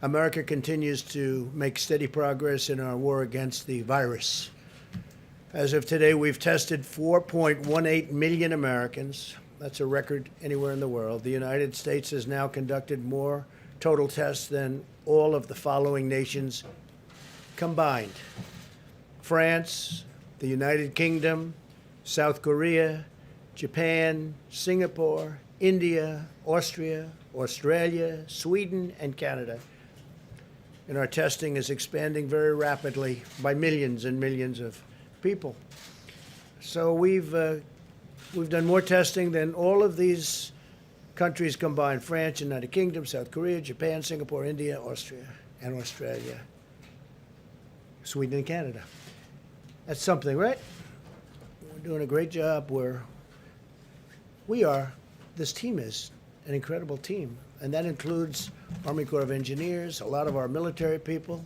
America continues to make steady progress in our war against the virus. As of today, we've tested 4.18 million Americans. That's a record anywhere in the world. The United States has now conducted more total tests than all of the following nations combined: France, the United Kingdom, South Korea, Japan, Singapore, India, Austria, Australia, Sweden, and Canada. And our testing is expanding very rapidly by millions and millions of people. So we've done more testing than all of these countries combined: France, United Kingdom, South Korea, Japan, Singapore, India, Austria, and Australia, Sweden, and Canada. That's something, right? We're doing a great job. This team is an incredible team, and that includes Army Corps of Engineers, a lot of our military people,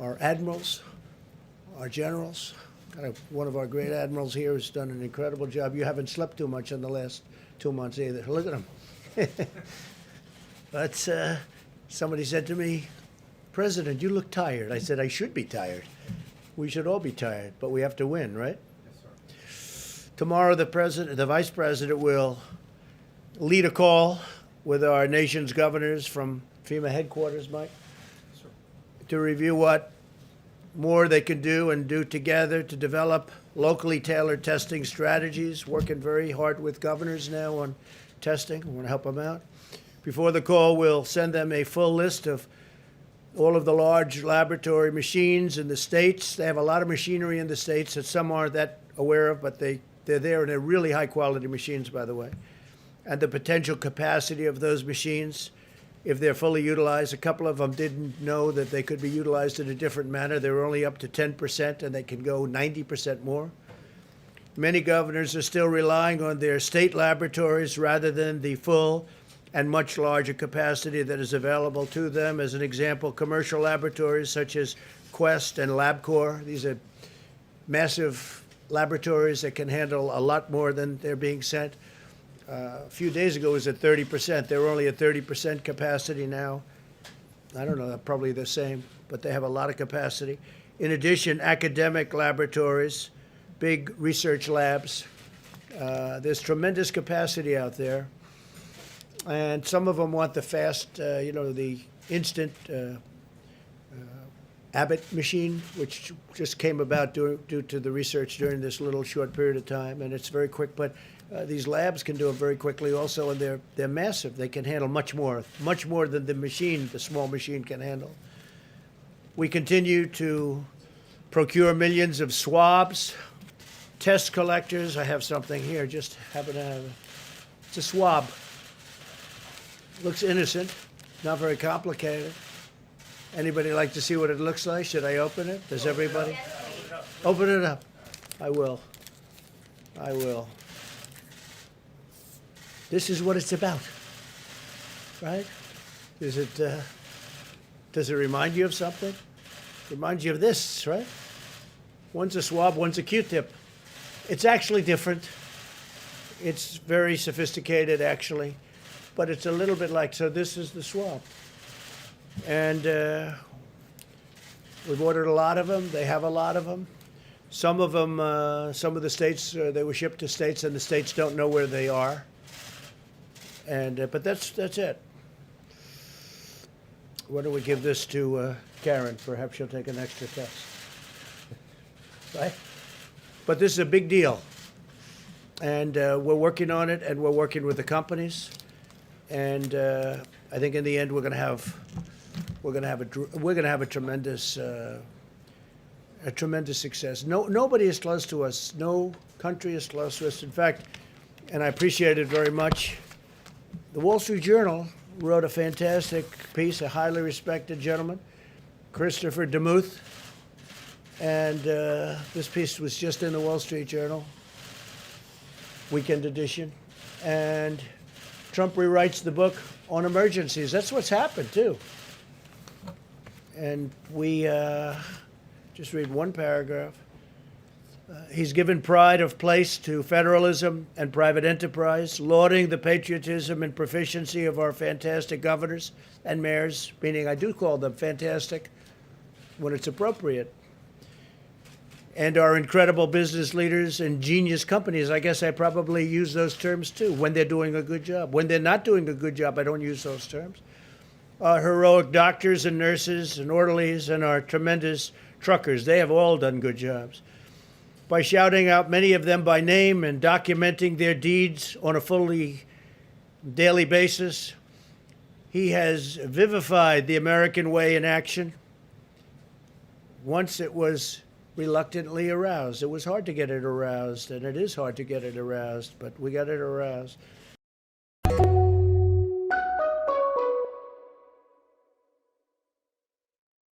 our admirals, our generals. One of our great admirals here has done an incredible job. You haven't slept too much in the last 2 months either. Look at him. But somebody said to me, "President, you look tired." I said, "I should be tired. We should all be tired, but we have to win, right?" Yes, sir. Tomorrow, the Vice President will lead a call with our nation's governors from FEMA headquarters, Mike, Yes, sir. to review what more they can do and do together to develop locally tailored testing strategies, working very hard with governors now on testing. We want to help them out. Before the call, we'll send them a full list of all of the large laboratory machines in the states. They have a lot of machinery in the states that some aren't that aware of, but they're there, and they're really high-quality machines, by the way. And the potential capacity of those machines, if they're fully utilized. A couple of them didn't know that they could be utilized in a different manner. They were only up to 10%, and they can go 90% more. Many governors are still relying on their state laboratories rather than the full and much larger capacity that is available to them. As an example, commercial laboratories such as Quest and LabCorp, these are massive laboratories that can handle a lot more than they're being sent. A few days ago, it was at 30%. They were only at 30% capacity now. I don't know, probably the same, but they have a lot of capacity. In addition, academic laboratories, big research labs, there's tremendous capacity out there. And some of them want the fast, the instant Abbott machine, which just came about due to the research during this little short period of time, and it's very quick. But these labs can do it very quickly also, and they're massive. They can handle much more than the small machine can handle. We continue to procure millions of swabs, test collectors. I have something here, just happen to have it. It's a swab. Looks innocent, not very complicated. Anybody like to see what it looks like? Should I open it? Does everybody? Open it up. I will. This is what it's about, right? Does it remind you of something? It reminds you of this, right? One's a swab, one's a Q-tip. It's actually different. It's very sophisticated, actually, but it's a little bit like, so this is the swab. And we've ordered a lot of them. They have a lot of them. Some of them, some of the states, they were shipped to states, and the states don't know where they are. And but that's it. Why don't we give this to Karen? Perhaps she'll take an extra test. Right? But this is a big deal, and we're working on it, and we're working with the companies, and I think in the end we're going to have a tremendous success. Nobody is close to us. No country is close to us. In fact, and I appreciate it very much, the Wall Street Journal wrote a fantastic piece, a highly respected gentleman, Christopher DeMuth, and this piece was just in the Wall Street Journal, weekend edition, and Trump rewrites the book on emergencies. That's what's happened, too. And we just read one paragraph. He's given pride of place to federalism and private enterprise, lauding the patriotism and proficiency of our fantastic governors and mayors, meaning I do call them fantastic when it's appropriate, and our incredible business leaders and genius companies. I guess I probably use those terms too when they're doing a good job. When they're not doing a good job, I don't use those terms. Our heroic doctors and nurses and orderlies and our tremendous truckers, they have all done good jobs. By shouting out many of them by name and documenting their deeds on a fully daily basis, he has vivified the American way in action. Once it was reluctantly aroused. It was hard to get it aroused, and it is hard to get it aroused, but we got it aroused.